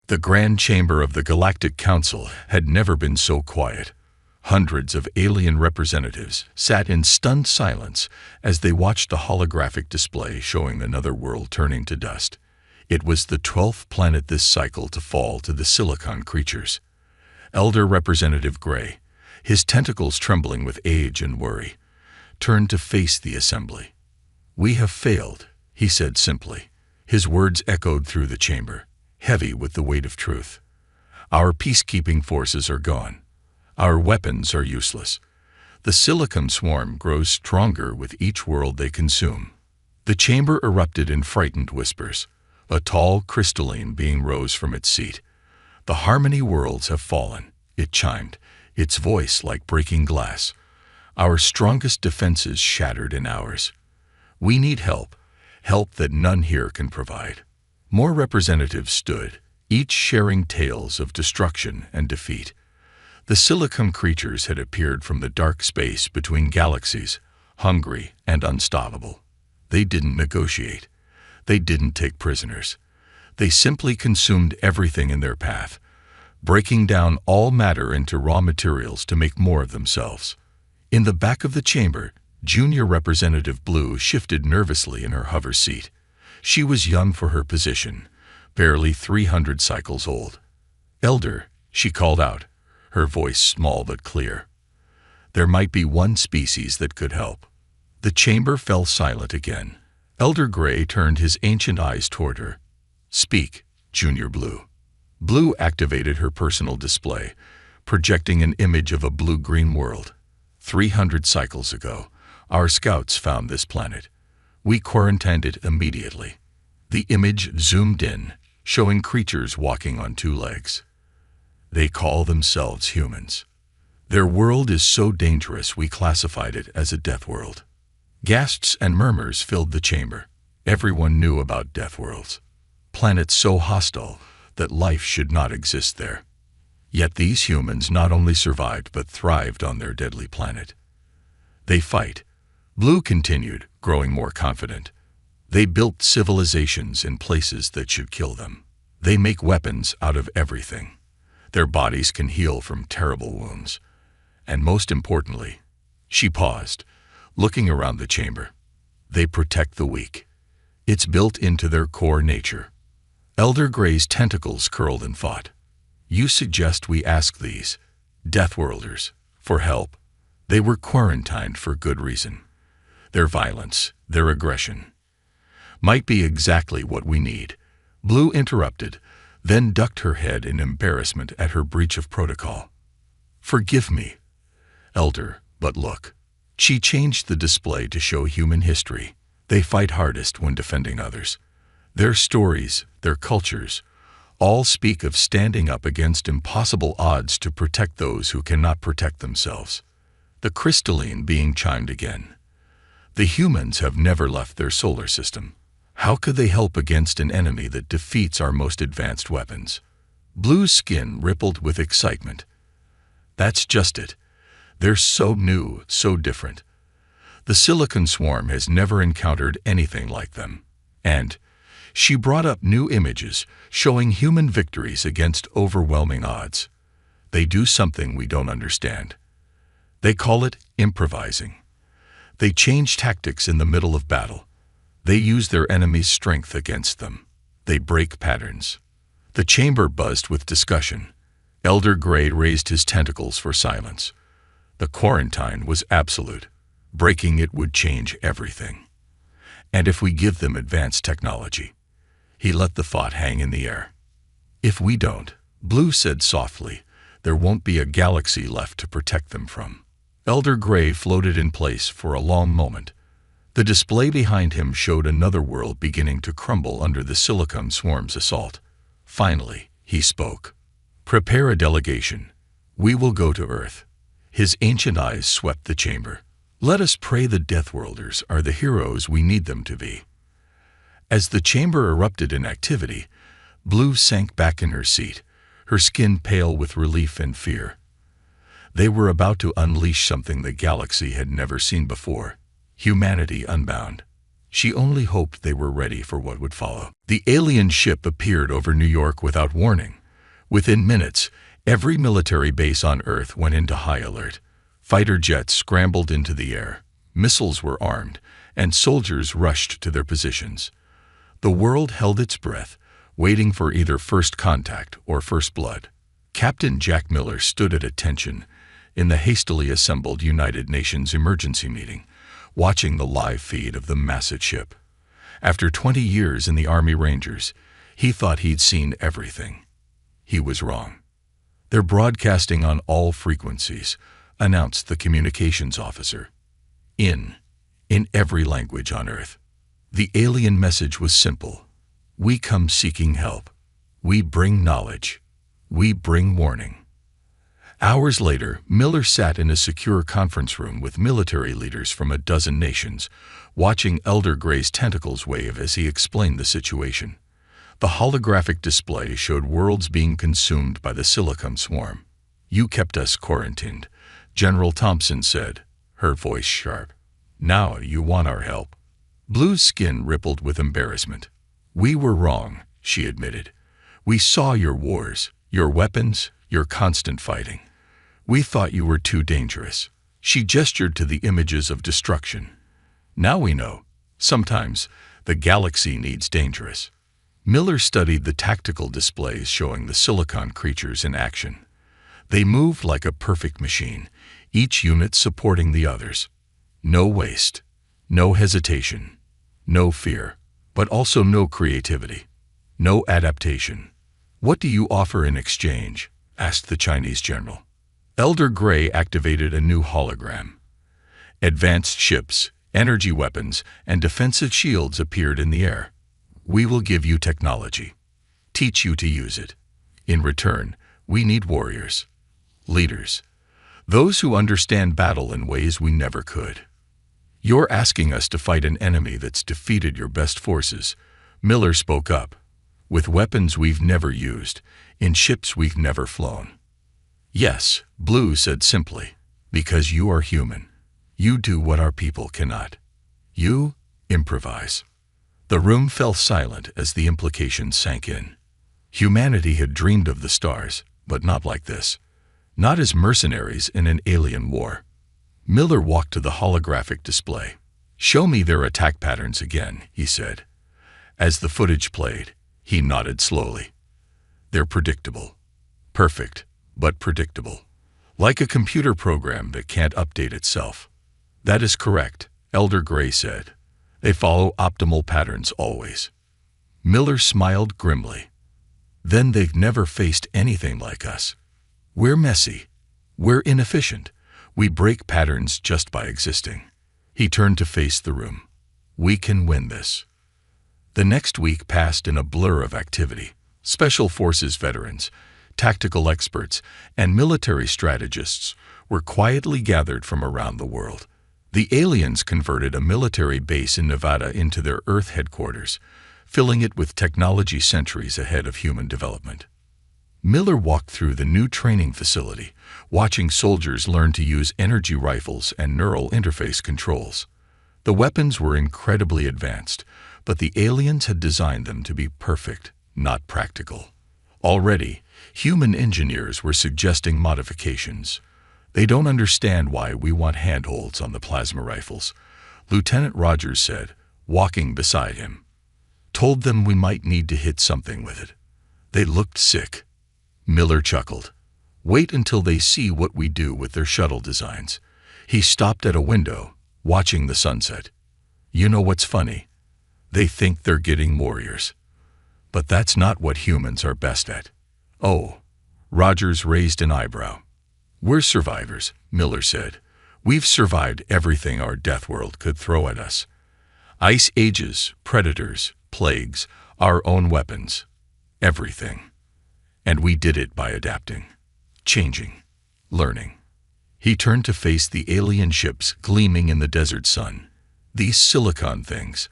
The Grand Chamber of the Galactic Council had never been so quiet. Hundreds of alien representatives sat in stunned silence as they watched the holographic display showing another world turning to dust. It was the 12th planet this cycle to fall to the silicon creatures. Elder Representative Gray, his tentacles trembling with age and worry, turned to face the assembly. "We have failed," he said simply. His words echoed through the chamber, heavy with the weight of truth. "Our peacekeeping forces are gone. Our weapons are useless. The silicon swarm grows stronger with each world they consume." The chamber erupted in frightened whispers. A tall crystalline being rose from its seat. "The Harmony worlds have fallen," it chimed, its voice like breaking glass. "Our strongest defenses shattered in hours. We need help, help that none here can provide." More representatives stood, each sharing tales of destruction and defeat. The silicon creatures had appeared from the dark space between galaxies, hungry and unstoppable. They didn't negotiate. They didn't take prisoners. They simply consumed everything in their path, breaking down all matter into raw materials to make more of themselves. In the back of the chamber, Junior Representative Blue shifted nervously in her hover seat. She was young for her position, barely 300 cycles old. "Elder," she called out, her voice small but clear. "There might be one species that could help." The chamber fell silent again. Elder Gray turned his ancient eyes toward her. "Speak, Junior Blue." Blue activated her personal display, projecting an image of a blue-green world. 300 cycles ago, our scouts found this planet. We quarantined it immediately." The image zoomed in, showing creatures walking on two legs. "They call themselves humans. Their world is so dangerous we classified it as a death world." Gasps and murmurs filled the chamber. Everyone knew about death worlds, planets so hostile that life should not exist there. Yet these humans not only survived but thrived on their deadly planet. "They fight," Blue continued, growing more confident. "They built civilizations in places that should kill them. They make weapons out of everything. Their bodies can heal from terrible wounds. And most importantly," she paused, looking around the chamber, "they protect the weak. It's built into their core nature." Elder Gray's tentacles curled in thought. "You suggest we ask these Deathworlders for help?" They were quarantined for good reason. Their violence, their aggression, might be exactly what we need. Blue interrupted, then ducked her head in embarrassment at her breach of protocol. "Forgive me, Elder, but look." She changed the display to show human history. They fight hardest when defending others. Their stories, their cultures, all speak of standing up against impossible odds to protect those who cannot protect themselves. The crystalline being chimed again. "The humans have never left their solar system. How could they help against an enemy that defeats our most advanced weapons?" Blue's skin rippled with excitement. "That's just it. They're so new, so different. The silicon swarm has never encountered anything like them. And," she brought up new images showing human victories against overwhelming odds. "They do something we don't understand. They call it improvising. They change tactics in the middle of battle. They use their enemy's strength against them. They break patterns." The chamber buzzed with discussion. Elder Gray raised his tentacles for silence. The quarantine was absolute. Breaking it would change everything. "And if we give them advanced technology," he let the thought hang in the air. "If we don't," Blue said softly, "there won't be a galaxy left to protect them from." Elder Gray floated in place for a long moment. The display behind him showed another world beginning to crumble under the silicon swarm's assault. Finally, he spoke. "Prepare a delegation. We will go to Earth." His ancient eyes swept the chamber. "Let us pray the Deathworlders are the heroes we need them to be." As the chamber erupted in activity, Blue sank back in her seat, her skin pale with relief and fear. They were about to unleash something the galaxy had never seen before. Humanity unbound. She only hoped they were ready for what would follow. The alien ship appeared over New York without warning. Within minutes, every military base on Earth went into high alert. Fighter jets scrambled into the air, missiles were armed, and soldiers rushed to their positions. The world held its breath, waiting for either first contact or first blood. Captain Jack Miller stood at attention in the hastily assembled United Nations emergency meeting, watching the live feed of the massive ship. After 20 years in the Army Rangers, he thought he'd seen everything. He was wrong. "They're broadcasting on all frequencies," announced the communications officer. In every language on Earth. The alien message was simple. "We come seeking help. We bring knowledge. We bring warning." Hours later, Miller sat in a secure conference room with military leaders from a dozen nations, watching Elder Gray's tentacles wave as he explained the situation. The holographic display showed worlds being consumed by the silicon swarm. "You kept us quarantined," General Thompson said, her voice sharp. "Now you want our help." Blue's skin rippled with embarrassment. "We were wrong," she admitted. "We saw your wars, your weapons, your constant fighting. We thought you were too dangerous." She gestured to the images of destruction. "Now we know. Sometimes the galaxy needs dangerous." Miller studied the tactical displays showing the silicon creatures in action. They moved like a perfect machine, each unit supporting the others. No waste, no hesitation, no fear, but also no creativity, no adaptation. "What do you offer in exchange?" asked the Chinese general. Elder Gray activated a new hologram. Advanced ships, energy weapons, and defensive shields appeared in the air. "We will give you technology. Teach you to use it. In return, we need warriors, leaders, those who understand battle in ways we never could." "You're asking us to fight an enemy that's defeated your best forces," Miller spoke up. "With weapons we've never used, in ships we've never flown." "Yes," Blue said simply, "because you are human. You do what our people cannot. You improvise." The room fell silent as the implications sank in. Humanity had dreamed of the stars, but not like this. Not as mercenaries in an alien war. Miller walked to the holographic display. "Show me their attack patterns again," he said. As the footage played, he nodded slowly. "They're predictable. Perfect, but predictable. Like a computer program that can't update itself." "That is correct," Elder Gray said. "They follow optimal patterns always." Miller smiled grimly. "Then they've never faced anything like us. We're messy. We're inefficient. We break patterns just by existing." He turned to face the room. "We can win this." The next week passed in a blur of activity. Special Forces veterans, tactical experts, and military strategists were quietly gathered from around the world. The aliens converted a military base in Nevada into their Earth headquarters, filling it with technology centuries ahead of human development. Miller walked through the new training facility, watching soldiers learn to use energy rifles and neural interface controls. The weapons were incredibly advanced, but the aliens had designed them to be perfect, not practical. Already, human engineers were suggesting modifications. "They don't understand why we want handholds on the plasma rifles," Lieutenant Rogers said, walking beside him. "Told them we might need to hit something with it. They looked sick." Miller chuckled. "Wait until they see what we do with their shuttle designs." He stopped at a window, watching the sunset. "You know what's funny? They think they're getting warriors. But that's not what humans are best at." "Oh," Rogers raised an eyebrow. "We're survivors," Miller said. "We've survived everything our death world could throw at us. Ice ages, predators, plagues, our own weapons. Everything. And we did it by adapting, changing, learning." He turned to face the alien ships gleaming in the desert sun. "These silicon things.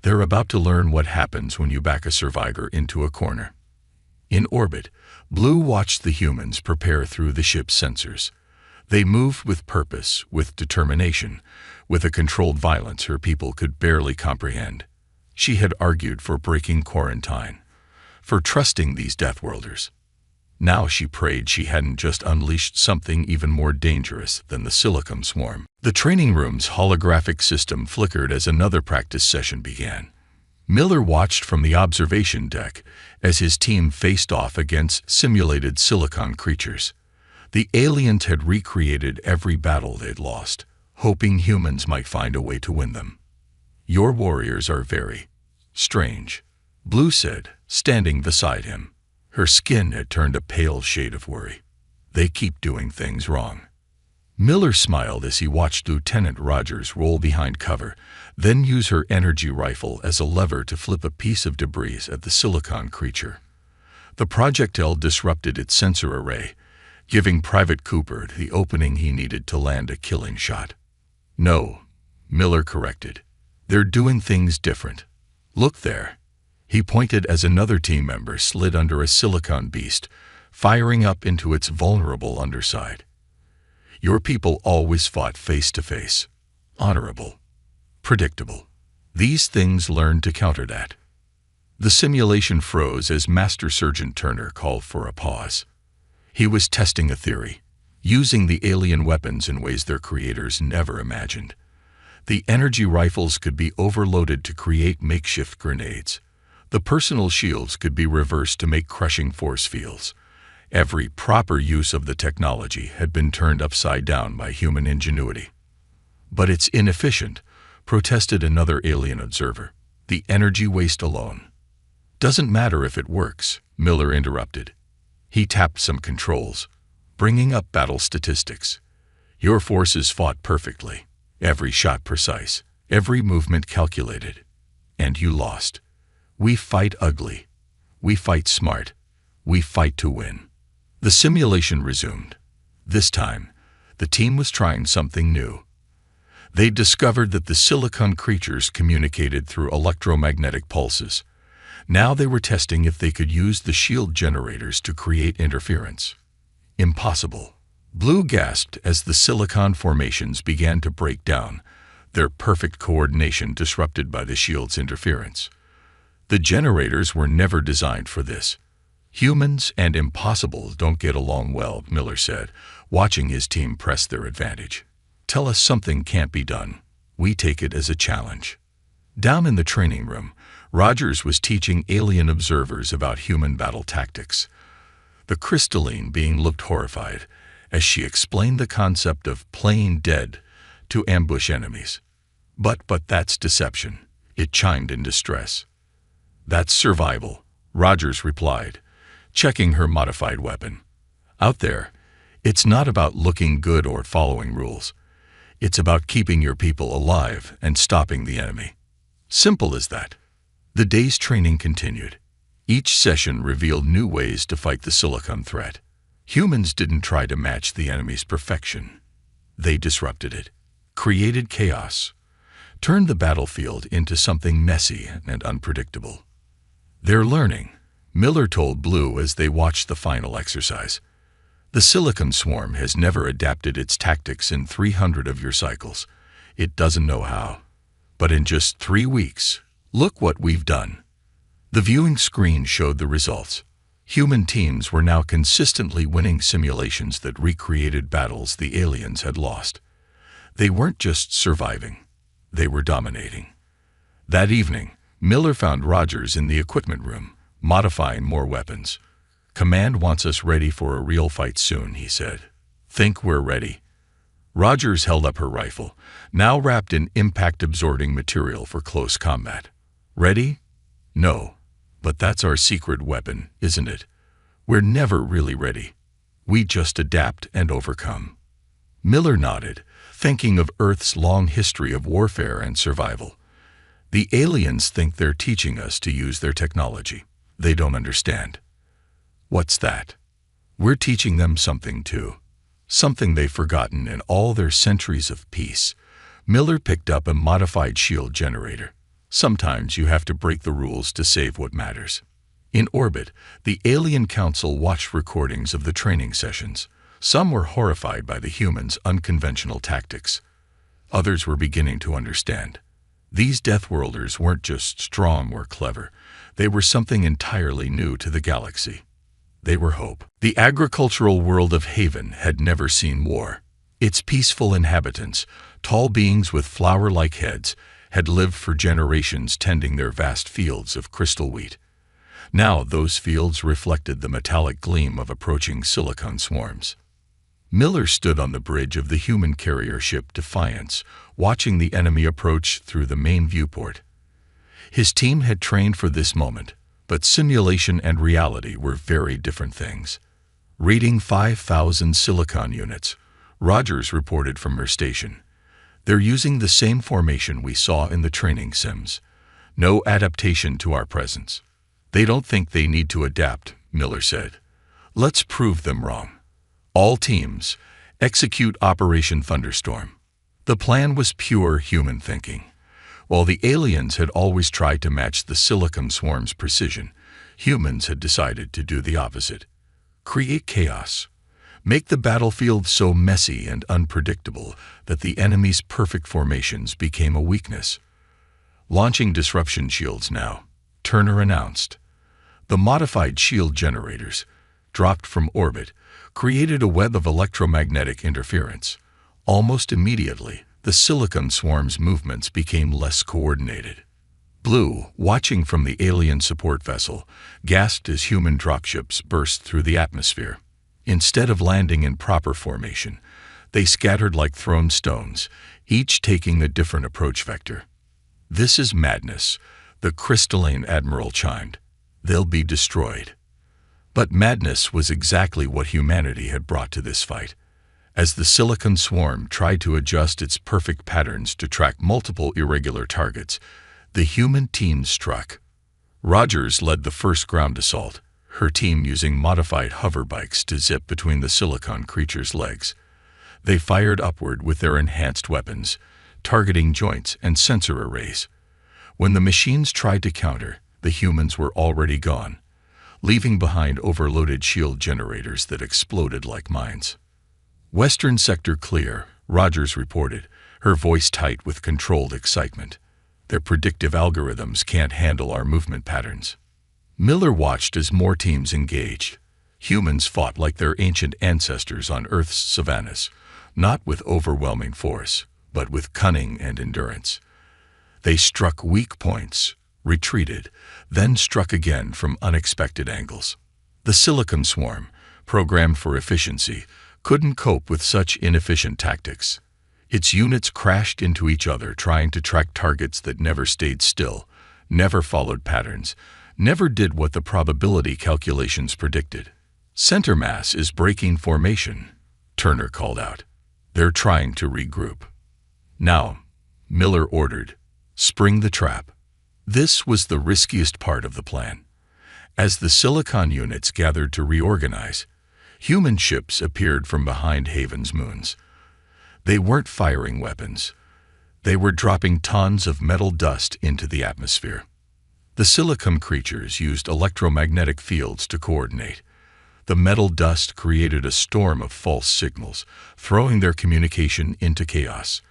They're about to learn what happens when you back a survivor into a corner." In orbit, Blue watched the humans prepare through the ship's sensors. They moved with purpose, with determination, with a controlled violence her people could barely comprehend. She had argued for breaking quarantine, for trusting these Deathworlders. Now she prayed she hadn't just unleashed something even more dangerous than the silicon swarm. The training room's holographic system flickered as another practice session began. Miller watched from the observation deck as his team faced off against simulated silicon creatures. The aliens had recreated every battle they'd lost, hoping humans might find a way to win them. "Your warriors are very strange," Blue said, standing beside him. Her skin had turned a pale shade of worry. "They keep doing things wrong." Miller smiled as he watched Lieutenant Rogers roll behind cover, then use her energy rifle as a lever to flip a piece of debris at the silicon creature. The projectile disrupted its sensor array, giving Private Cooper the opening he needed to land a killing shot. "No," Miller corrected. "They're doing things different. Look there." He pointed as another team member slid under a silicon beast, firing up into its vulnerable underside. "Your people always fought face to face. Honorable. Predictable. These things learned to counter that." The simulation froze as Master Sergeant Turner called for a pause. He was testing a theory, using the alien weapons in ways their creators never imagined. The energy rifles could be overloaded to create makeshift grenades. The personal shields could be reversed to make crushing force fields. Every proper use of the technology had been turned upside down by human ingenuity. "But it's inefficient," protested another alien observer. "The energy waste alone." "Doesn't matter if it works," Miller interrupted. He tapped some controls, bringing up battle statistics. "Your forces fought perfectly. Every shot precise, every movement calculated. And you lost. We fight ugly. We fight smart. We fight to win." The simulation resumed. This time, the team was trying something new. They discovered that the silicon creatures communicated through electromagnetic pulses. Now they were testing if they could use the shield generators to create interference. "Impossible," Blue gasped as the silicon formations began to break down, their perfect coordination disrupted by the shield's interference. "The generators were never designed for this. Humans and impossible don't get along well," Miller said, watching his team press their advantage. "Tell us something can't be done. We take it as a challenge." Down in the training room, Rogers was teaching alien observers about human battle tactics. The crystalline being looked horrified as she explained the concept of playing dead to ambush enemies. But that's deception," it chimed in distress. "That's survival," Rogers replied, checking her modified weapon. "Out there, it's not about looking good or following rules. It's about keeping your people alive and stopping the enemy. Simple as that." The day's training continued. Each session revealed new ways to fight the silicon threat. Humans didn't try to match the enemy's perfection. They disrupted it, created chaos, turned the battlefield into something messy and unpredictable. "They're learning," Miller told Blue as they watched the final exercise. "The silicon swarm has never adapted its tactics in 300 of your cycles. It doesn't know how. But in just 3 weeks, look what we've done." The viewing screen showed the results. Human teams were now consistently winning simulations that recreated battles the aliens had lost. They weren't just surviving, they were dominating. That evening, Miller found Rogers in the equipment room, modifying more weapons. "Command wants us ready for a real fight soon," he said. "Think we're ready?" Rogers held up her rifle, now wrapped in impact-absorbing material for close combat. "Ready? No. But that's our secret weapon, isn't it? We're never really ready. We just adapt and overcome." Miller nodded, thinking of Earth's long history of warfare and survival. "The aliens think they're teaching us to use their technology. They don't understand." "What's that?" "We're teaching them something too. Something they've forgotten in all their centuries of peace." Miller picked up a modified shield generator. "Sometimes you have to break the rules to save what matters." In orbit, the Alien Council watched recordings of the training sessions. Some were horrified by the humans' unconventional tactics. Others were beginning to understand. These Deathworlders weren't just strong or clever. They were something entirely new to the galaxy. They were hope. The agricultural world of Haven had never seen war. Its peaceful inhabitants, tall beings with flower-like heads, had lived for generations tending their vast fields of crystal wheat. Now those fields reflected the metallic gleam of approaching silicon swarms. Miller stood on the bridge of the human carrier ship Defiance, watching the enemy approach through the main viewport. His team had trained for this moment, but simulation and reality were very different things. Reading 5,000 silicon units, Rogers reported from her station. They're using the same formation we saw in the training sims. No adaptation to our presence. They don't think they need to adapt, Miller said. Let's prove them wrong. All teams, execute Operation Thunderstorm. The plan was pure human thinking. While the aliens had always tried to match the silicon swarm's precision, humans had decided to do the opposite. Create chaos. Make the battlefield so messy and unpredictable that the enemy's perfect formations became a weakness. Launching disruption shields now, Turner announced. The modified shield generators, dropped from orbit, created a web of electromagnetic interference. Almost immediately, the silicon swarm's movements became less coordinated. Blue, watching from the alien support vessel, gasped as human dropships burst through the atmosphere. Instead of landing in proper formation, they scattered like thrown stones, each taking a different approach vector. This is madness, the crystalline admiral chimed. They'll be destroyed. But madness was exactly what humanity had brought to this fight. As the silicon swarm tried to adjust its perfect patterns to track multiple irregular targets, the human team struck. Rogers led the first ground assault, her team using modified hover bikes to zip between the silicon creature's legs. They fired upward with their enhanced weapons, targeting joints and sensor arrays. When the machines tried to counter, the humans were already gone, leaving behind overloaded shield generators that exploded like mines. Western sector clear, Rogers reported, her voice tight with controlled excitement. Their predictive algorithms can't handle our movement patterns. Miller watched as more teams engaged. Humans fought like their ancient ancestors on Earth's savannas, not with overwhelming force, but with cunning and endurance. They struck weak points, retreated, then struck again from unexpected angles. The silicon swarm, programmed for efficiency, couldn't cope with such inefficient tactics. Its units crashed into each other trying to track targets that never stayed still, never followed patterns, never did what the probability calculations predicted. Center mass is breaking formation, Turner called out. They're trying to regroup. Now, Miller ordered, spring the trap. This was the riskiest part of the plan. As the silicon units gathered to reorganize, human ships appeared from behind Haven's moons. They weren't firing weapons. They were dropping tons of metal dust into the atmosphere. The silicon creatures used electromagnetic fields to coordinate. The metal dust created a storm of false signals, throwing their communication into chaos.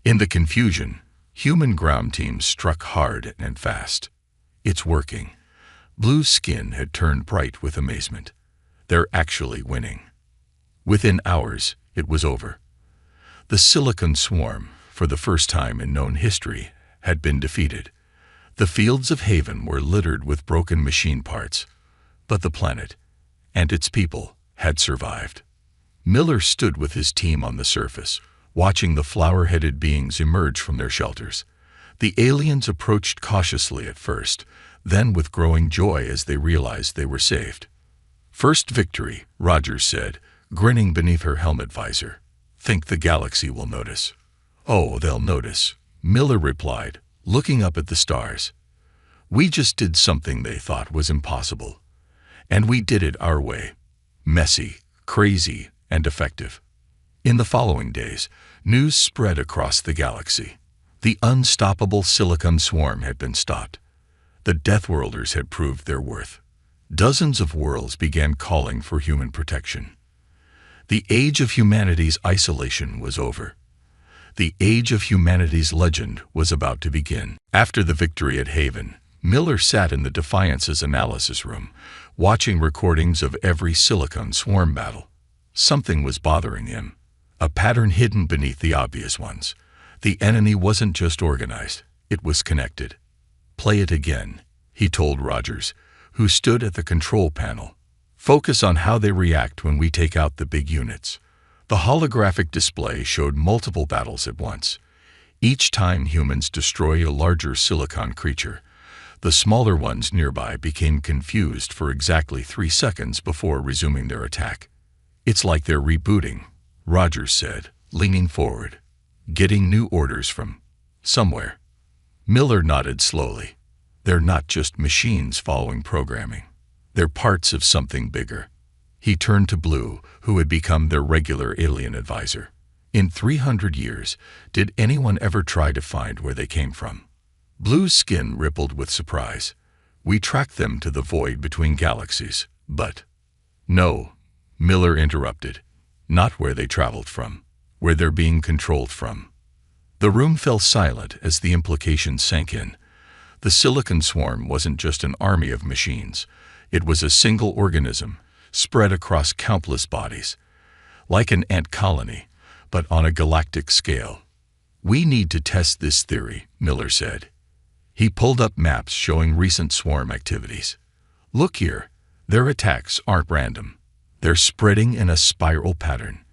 In the confusion, human ground teams struck hard and fast. It's working. Blue's skin had turned bright with amazement. They're actually winning. Within hours, it was over. The silicon swarm, for the first time in known history, had been defeated. The fields of Haven were littered with broken machine parts, but the planet and its people had survived. Miller stood with his team on the surface, watching the flower-headed beings emerge from their shelters. The aliens approached cautiously at first, then with growing joy as they realized they were saved. First victory, Rogers said, grinning beneath her helmet visor. Think the galaxy will notice. Oh, they'll notice, Miller replied, looking up at the stars. We just did something they thought was impossible. And we did it our way. Messy, crazy, and effective. In the following days, news spread across the galaxy. The unstoppable silicon swarm had been stopped. The Deathworlders had proved their worth. Dozens of worlds began calling for human protection. The age of humanity's isolation was over. The age of humanity's legend was about to begin. After the victory at Haven, Miller sat in the Defiance's analysis room, watching recordings of every Silicon swarm battle. Something was bothering him, a pattern hidden beneath the obvious ones. The enemy wasn't just organized, it was connected. "Play it again," he told Rogers, who stood at the control panel. "Focus on how they react when we take out the big units." The holographic display showed multiple battles at once. Each time humans destroy a larger Silicon creature, the smaller ones nearby became confused for exactly 3 seconds before resuming their attack. "It's like they're rebooting," Rogers said, leaning forward. "Getting new orders from somewhere." Miller nodded slowly. "They're not just machines following programming. They're parts of something bigger." He turned to Blue, who had become their regular alien advisor. "In 300 years, did anyone ever try to find where they came from?" Blue's skin rippled with surprise. "We tracked them to the void between galaxies, but—" "No," Miller interrupted. "Not where they traveled from. Where they're being controlled from." The room fell silent as the implications sank in. The Silicon swarm wasn't just an army of machines. It was a single organism, spread across countless bodies. Like an ant colony, but on a galactic scale. "We need to test this theory," Miller said. He pulled up maps showing recent swarm activities. "Look here, their attacks aren't random. They're spreading in a spiral pattern.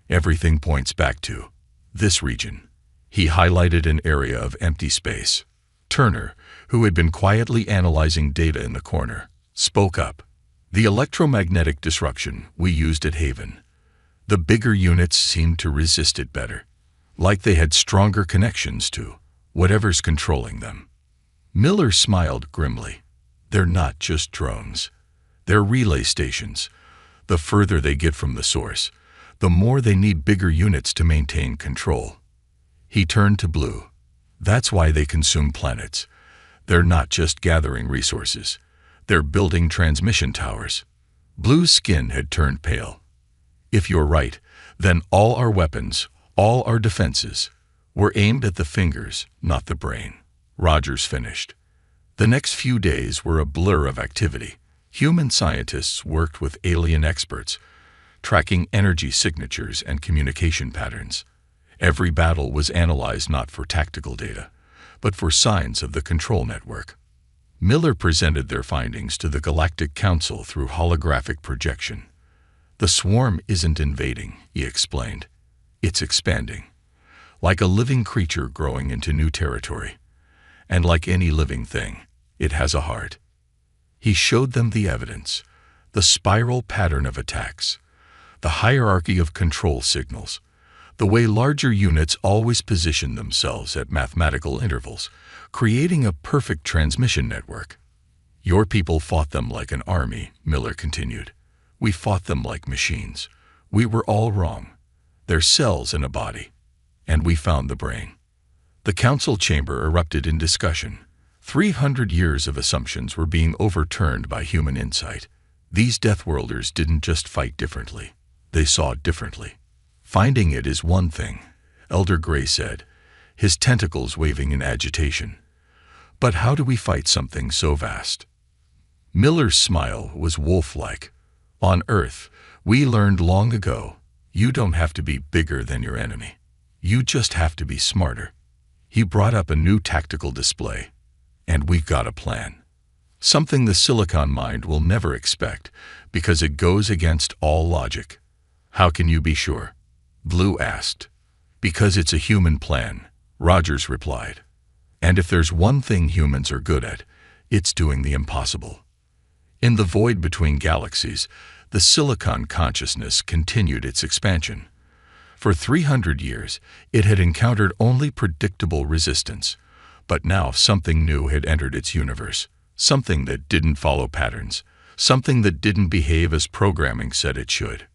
Everything points back to this region." He highlighted an area of empty space. Turner, who had been quietly analyzing data in the corner, spoke up. "The electromagnetic disruption we used at Haven. The bigger units seemed to resist it better, like they had stronger connections to whatever's controlling them." Miller smiled grimly. "They're not just drones. They're relay stations. The further they get from the source, the more they need bigger units to maintain control." He turned to Blue. "That's why they consume planets. They're not just gathering resources. They're building transmission towers." Blue's skin had turned pale. "If you're right, then all our weapons, all our defenses, were aimed at the fingers, not the brain," Rogers finished. The next few days were a blur of activity. Human scientists worked with alien experts, tracking energy signatures and communication patterns. Every battle was analyzed not for tactical data, but for signs of the control network. Miller presented their findings to the Galactic Council through holographic projection. "The swarm isn't invading," he explained. "It's expanding, like a living creature growing into new territory. And like any living thing, it has a heart." He showed them the evidence, the spiral pattern of attacks, the hierarchy of control signals, the way larger units always position themselves at mathematical intervals, creating a perfect transmission network. "Your people fought them like an army," Miller continued. "We fought them like machines. We were all wrong. They're cells in a body. And we found the brain." The council chamber erupted in discussion. 300 years of assumptions were being overturned by human insight. These Deathworlders didn't just fight differently. They saw differently. "Finding it is one thing," Elder Gray said, his tentacles waving in agitation. "But how do we fight something so vast?" Miller's smile was wolf-like. "On Earth, we learned long ago, you don't have to be bigger than your enemy. You just have to be smarter." He brought up a new tactical display. "And we've got a plan. Something the Silicon mind will never expect, because it goes against all logic." "How can you be sure?" Blue asked. "Because it's a human plan," Rogers replied. "And if there's one thing humans are good at, it's doing the impossible." In the void between galaxies, the Silicon consciousness continued its expansion. For 300 years, it had encountered only predictable resistance, but now something new had entered its universe, something that didn't follow patterns, something that didn't behave as programming said it should.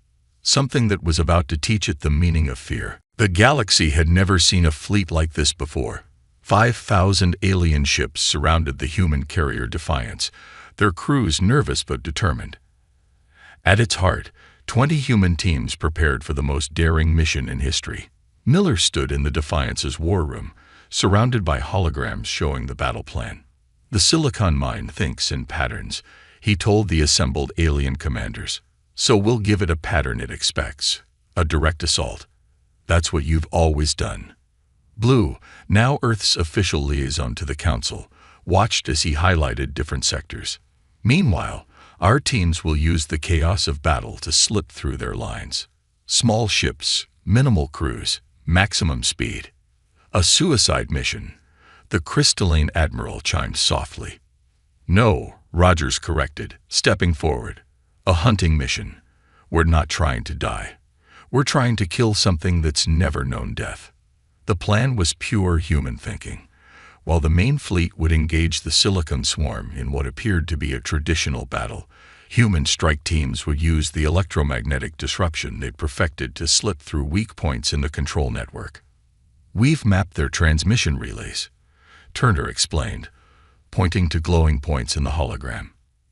Something that was about to teach it the meaning of fear. The galaxy had never seen a fleet like this before. 5,000 alien ships surrounded the human carrier Defiance, their crews nervous but determined. At its heart, 20 human teams prepared for the most daring mission in history. Miller stood in the Defiance's war room, surrounded by holograms showing the battle plan. The Silicon mind thinks in patterns, he told the assembled alien commanders. So we'll give it a pattern it expects. A direct assault. That's what you've always done. Blue, now Earth's official liaison to the Council, watched as he highlighted different sectors. Meanwhile, our teams will use the chaos of battle to slip through their lines. Small ships, minimal crews, maximum speed. A suicide mission, the crystalline admiral chimed softly. No, Rogers corrected, stepping forward. A hunting mission. We're not trying to die. We're trying to kill something that's never known death. The plan was pure human thinking. While the main fleet would engage the Silicon Swarm in what appeared to be a traditional battle, human strike teams would use the electromagnetic disruption they'd perfected to slip through weak points in the control network. We've mapped their transmission relays, Turner explained, pointing to glowing points in the hologram.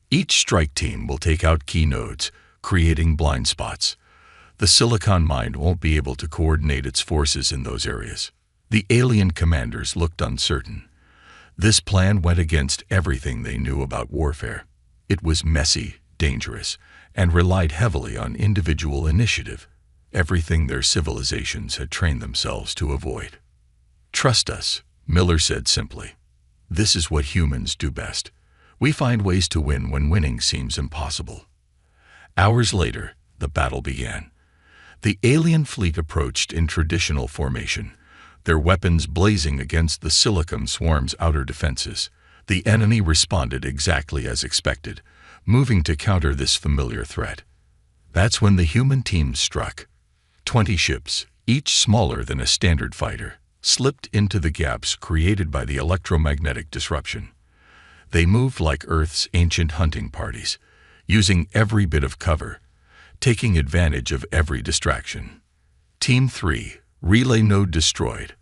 Each strike team will take out key nodes, creating blind spots. The Silicon mind won't be able to coordinate its forces in those areas. The alien commanders looked uncertain. This plan went against everything they knew about warfare. It was messy, dangerous, and relied heavily on individual initiative, everything their civilizations had trained themselves to avoid. Trust us, Miller said simply. This is what humans do best. We find ways to win when winning seems impossible. Hours later, the battle began. The alien fleet approached in traditional formation, their weapons blazing against the Silicon Swarm's outer defenses. The enemy responded exactly as expected, moving to counter this familiar threat. That's when the human team struck. 20 ships, each smaller than a standard fighter, slipped into the gaps created by the electromagnetic disruption. They moved like Earth's ancient hunting parties, using every bit of cover, taking advantage of every distraction. Team 3, relay node destroyed.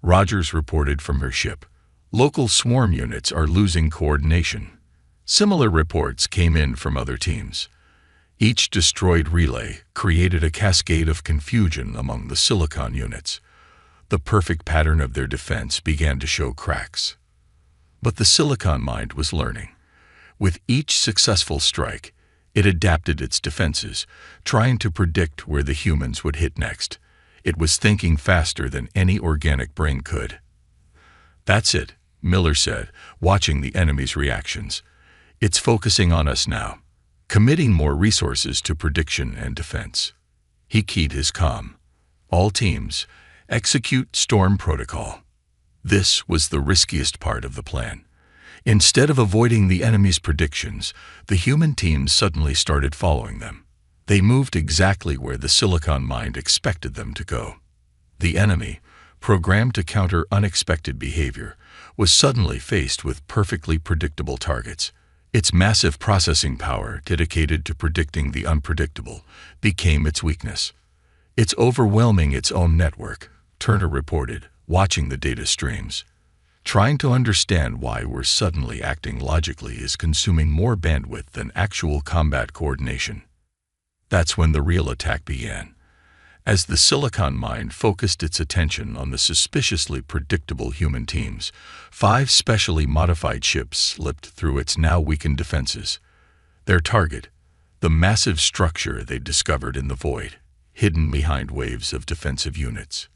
Rogers reported from her ship. Local swarm units are losing coordination. Similar reports came in from other teams. Each destroyed relay created a cascade of confusion among the Silicon units. The perfect pattern of their defense began to show cracks. But the Silicon mind was learning. With each successful strike, it adapted its defenses, trying to predict where the humans would hit next. It was thinking faster than any organic brain could. That's it, Miller said, watching the enemy's reactions. It's focusing on us now, committing more resources to prediction and defense. He keyed his comm. All teams, execute storm protocol. This was the riskiest part of the plan. Instead of avoiding the enemy's predictions, the human teams suddenly started following them. They moved exactly where the Silicon mind expected them to go. The enemy, programmed to counter unexpected behavior, was suddenly faced with perfectly predictable targets. Its massive processing power, dedicated to predicting the unpredictable, became its weakness. It's overwhelming its own network, Turner reported, watching the data streams. Trying to understand why we're suddenly acting logically is consuming more bandwidth than actual combat coordination. That's when the real attack began. As the Silicon mind focused its attention on the suspiciously predictable human teams, 5 specially modified ships slipped through its now weakened defenses. Their target, the massive structure they discovered in the void, hidden behind waves of defensive units.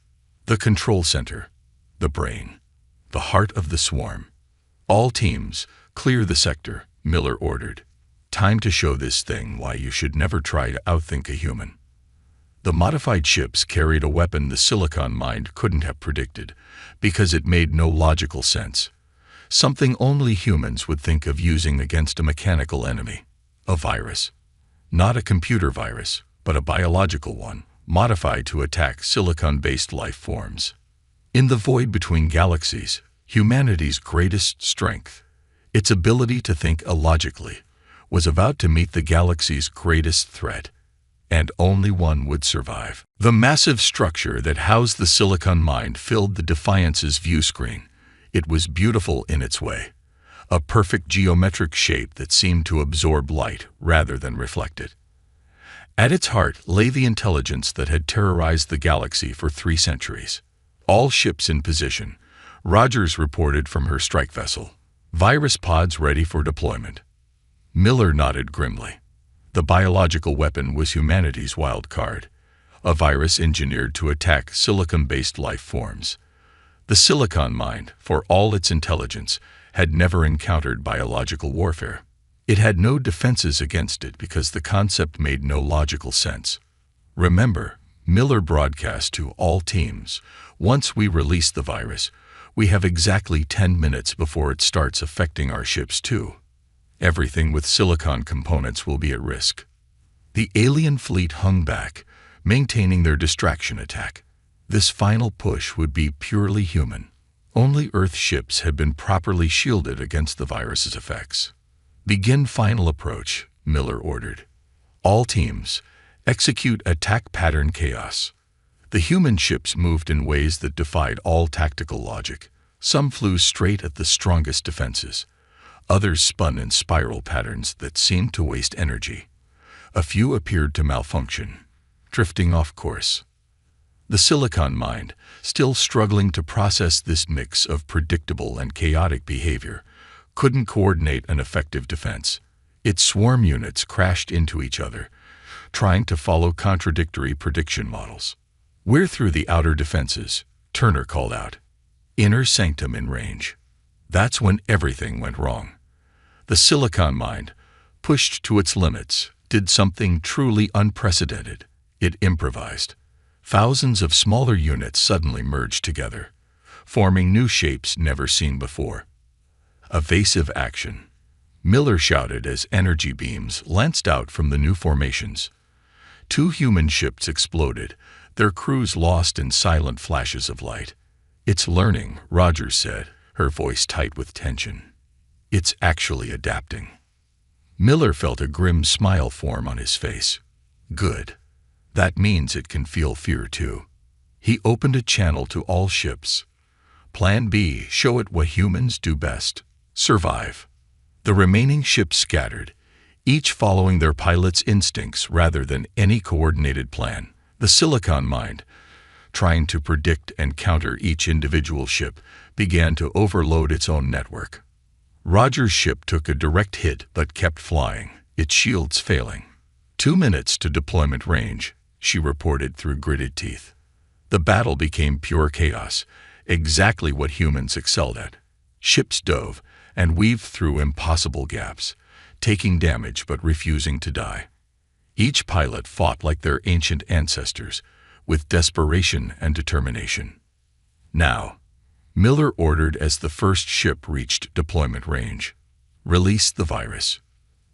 The control center, the brain, the heart of the swarm. All teams, clear the sector, Miller ordered. Time to show this thing why you should never try to outthink a human. The modified ships carried a weapon the Silicon mind couldn't have predicted, because it made no logical sense. Something only humans would think of using against a mechanical enemy. A virus. Not a computer virus, but a biological one, modified to attack silicon-based life forms. In the void between galaxies, humanity's greatest strength, its ability to think illogically, was about to meet the galaxy's greatest threat, and only one would survive. The massive structure that housed the Silicon mind filled the Defiance's view screen. It was beautiful in its way, a perfect geometric shape that seemed to absorb light rather than reflect it. At its heart lay the intelligence that had terrorized the galaxy for 3 centuries. All ships in position, Rogers reported from her strike vessel. Virus pods ready for deployment. Miller nodded grimly. The biological weapon was humanity's wild card, a virus engineered to attack silicon-based life forms. The silicon mind, for all its intelligence, had never encountered biological warfare. It had no defenses against it because the concept made no logical sense. Remember, Miller broadcast to all teams, once we release the virus, we have exactly 10 minutes before it starts affecting our ships too. Everything with silicon components will be at risk. The alien fleet hung back, maintaining their distraction attack. This final push would be purely human. Only Earth ships had been properly shielded against the virus's effects. Begin final approach, Miller ordered. All teams, execute attack pattern chaos. The human ships moved in ways that defied all tactical logic. Some flew straight at the strongest defenses. Others spun in spiral patterns that seemed to waste energy. A few appeared to malfunction, drifting off course. The silicon mind, still struggling to process this mix of predictable and chaotic behavior, couldn't coordinate an effective defense. Its swarm units crashed into each other, trying to follow contradictory prediction models. "We're through the outer defenses," Turner called out. "Inner sanctum in range." That's when everything went wrong. The silicon mind, pushed to its limits, did something truly unprecedented. It improvised. Thousands of smaller units suddenly merged together, forming new shapes never seen before. Evasive action, Miller shouted as energy beams lanced out from the new formations. 2 human ships exploded, their crews lost in silent flashes of light. "It's learning," Rogers said, her voice tight with tension. "It's actually adapting." Miller felt a grim smile form on his face. Good. That means it can feel fear too. He opened a channel to all ships. Plan B, show it what humans do best. Survive. The remaining ships scattered, each following their pilot's instincts rather than any coordinated plan. The silicon mind, trying to predict and counter each individual ship, began to overload its own network. Rogers' ship took a direct hit but kept flying, its shields failing. 2 minutes to deployment range, she reported through gritted teeth. The battle became pure chaos, exactly what humans excelled at. Ships dove and weaved through impossible gaps, taking damage but refusing to die. Each pilot fought like their ancient ancestors, with desperation and determination. "Now," Miller ordered as the first ship reached deployment range, "release the virus."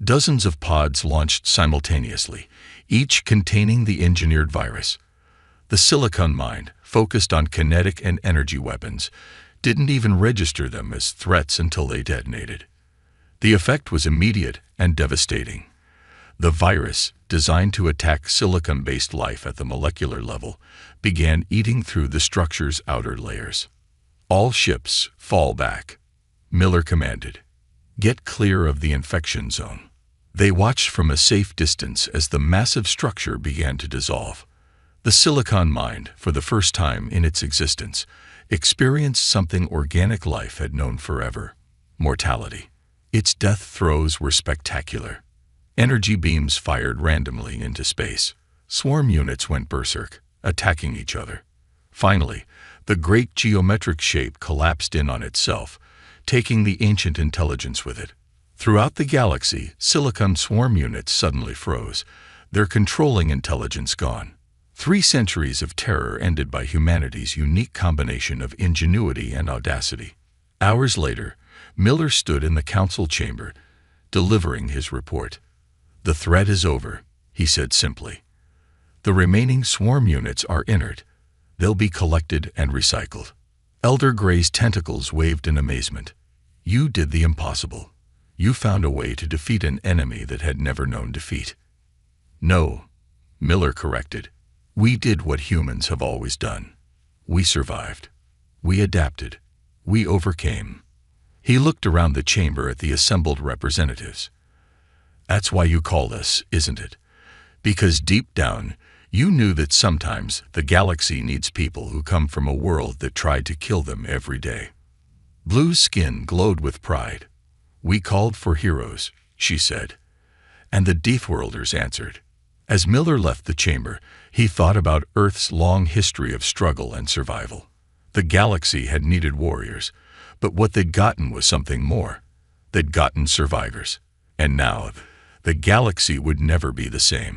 Dozens of pods launched simultaneously, each containing the engineered virus. The silicon mind, focused on kinetic and energy weapons, didn't even register them as threats until they detonated. The effect was immediate and devastating. The virus, designed to attack silicon-based life at the molecular level, began eating through the structure's outer layers. "All ships, fall back," Miller commanded. "Get clear of the infection zone." They watched from a safe distance as the massive structure began to dissolve. The silicon mind, for the first time in its existence, experienced something organic life had known forever: mortality. Its death throes were spectacular. Energy beams fired randomly into space. Swarm units went berserk, attacking each other. Finally, the great geometric shape collapsed in on itself, taking the ancient intelligence with it. Throughout the galaxy, silicon swarm units suddenly froze, their controlling intelligence gone. 3 centuries of terror ended by humanity's unique combination of ingenuity and audacity. Hours later, Miller stood in the council chamber, delivering his report. "The threat is over," he said simply. "The remaining swarm units are inert. They'll be collected and recycled." Elder Gray's tentacles waved in amazement. "You did the impossible. You found a way to defeat an enemy that had never known defeat." "No," Miller corrected. "We did what humans have always done. We survived. We adapted. We overcame." He looked around the chamber at the assembled representatives. "That's why you called us, isn't it? Because deep down, you knew that sometimes the galaxy needs people who come from a world that tried to kill them every day. Blue's skin glowed with pride. "We called for heroes," she said. And the Deathworlders answered. As Miller left the chamber, he thought about Earth's long history of struggle and survival. The galaxy had needed warriors, but what they'd gotten was something more. They'd gotten survivors. And now, the galaxy would never be the same.